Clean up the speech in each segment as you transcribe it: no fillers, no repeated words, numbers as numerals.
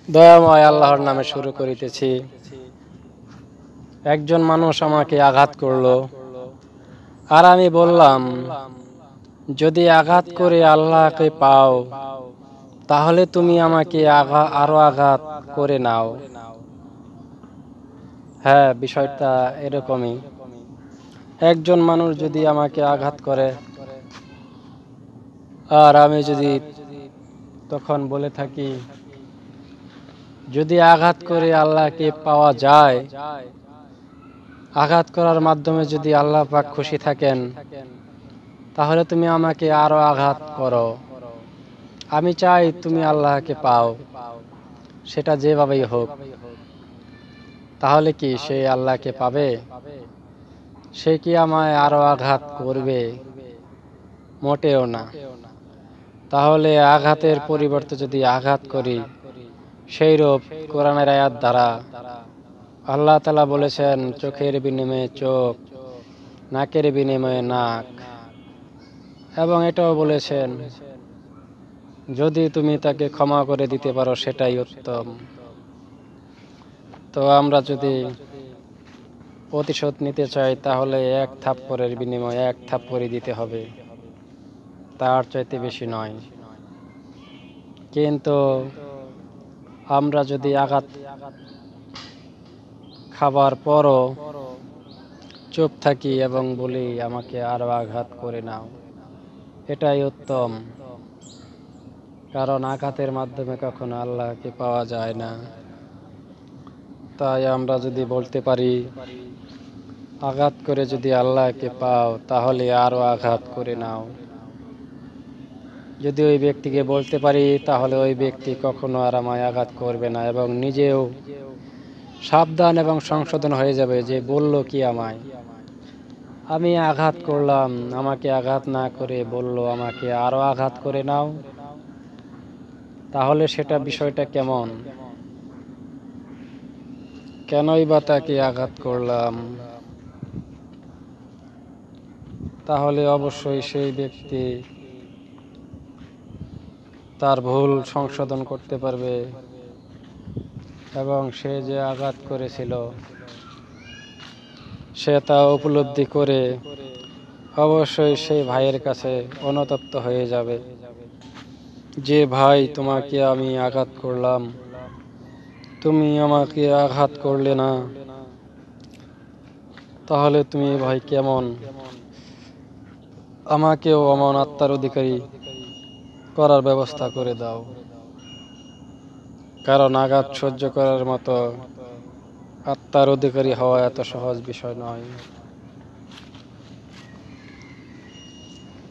দয়াময় আল্লাহর নামে শুরু করিতেছি। একজন মানুষ আমাকে আঘাত করলো, আর আমি বললাম, যদি আঘাত করে আল্লাহকে পাও তাহলে তুমি আমাকে আরো আঘাত করে নাও। হ্যাঁ, বিষয়টা এরকমই। একজন মানুষ যদি আমাকে আঘাত করে আর আমি যদি তখন বলে থাকি, যদি আঘাত করে আল্লাহকে পাওয়া যায়, আঘাত করার মাধ্যমে যদি আল্লাহ পাক খুশি থাকেন, তাহলে তুমি আমাকে আরো আঘাত করো। আমি চাই তুমি আল্লাহকে পাও, সেটা যেভাবেই হোক। তাহলে কি সে আল্লাহকে পাবে? সে কি আমায় আরো আঘাত করবে? মোটেও না। তাহলে আঘাতের পরিবর্তে যদি আঘাত করি, সেইরূপ কোরআনের আয়াত দ্বারা আল্লাহ তাআলা বলেছেন, চোখের বিনিময়ে চোখ, নাকের বিনিময়ে নাক, এবং এটাও বলেছেন যদি তুমি তাকে ক্ষমা করে দিতে পারো সেটাই উত্তম। তো আমরা যদি প্রতিশোধ নিতে চাই তাহলে এক থাপ্পড়ের বিনিময়ে এক থাপ্পড়ই দিতে হবে, তার চাইতে বেশি নয়। কিন্তু আমরা যদি আঘাত খাবার পরও চুপ থাকি এবং বলি আমাকে আরো আঘাত করে নাও, এটাই উত্তম। কারণ আঘাতের মাধ্যমে কখনো আল্লাহকে পাওয়া যায় না। তাই আমরা যদি বলতে পারি আঘাত করে যদি আল্লাহকে পাও তাহলে আরো আঘাত করে নাও, যদি ওই ব্যক্তিকে বলতে পারি তাহলে ওই ব্যক্তি কখনো আর আমায় আঘাত করবে না, এবং নিজেও সাবধান এবং সংশোধন হয়ে যাবে যে বলল কি আমায়, আমি আঘাত করলাম, আমাকে আঘাত না করে বলল আমাকে আরো আঘাত করে নাও, তাহলে সেটা বিষয়টা কেমন? কেনই বা তাকে আঘাত করলাম? তাহলে অবশ্যই সেই ব্যক্তি তার ভুল সংশোধন করতে পারবে, এবং সে যে আঘাত করেছিল সে তা উপলব্ধি করে অবশ্যই সেই ভাইয়ের কাছে অনুতপ্ত হয়ে যাবে যে ভাই, তোমাকে আমি আঘাত করলাম, তুমি আমাকে আঘাত করলে না, তাহলে তুমি ভাই কেমন? আমাকেও আমার আত্মার অধিকারী করার ব্যবস্থা করে দাও। কারণ আঘাত সহ্য করার মতো আত্মার অধিকারী হওয়া এত সহজ বিষয় নয়।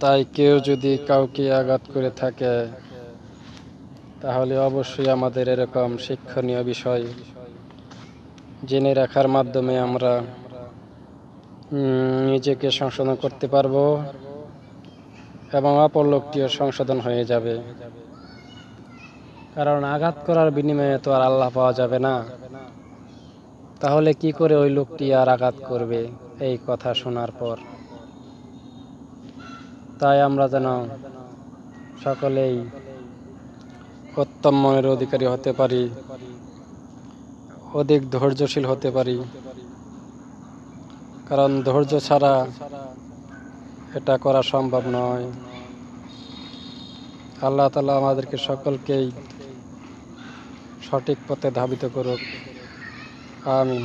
তাই কেউ যদি কাউকে আঘাত করে থাকে তাহলে অবশ্যই আমাদের এরকম শিক্ষণীয় বিষয় জেনে রাখার মাধ্যমে আমরা নিজেকে সংশোধন করতে পারবো, এবং অপর লোকটিও সংশোধন হয়ে যাবে। কারণ আঘাত করার বিনিময়ে তো আর আল্লাহ পাওয়া যাবে না, তাহলে কি করে ওই লোকটি আর আঘাত করবে এই কথা শোনার পর? তাই আমরা যেন সকলেই উত্তম মনের অধিকারী হতে পারি, অধিক ধৈর্যশীল হতে পারি। কারণ ধৈর্য ছাড়া এটা করা সম্ভব নয়। আল্লাহ তাআলা আমাদেরকে সকলকেই সঠিক পথে ধাবিত করুক। আমিন।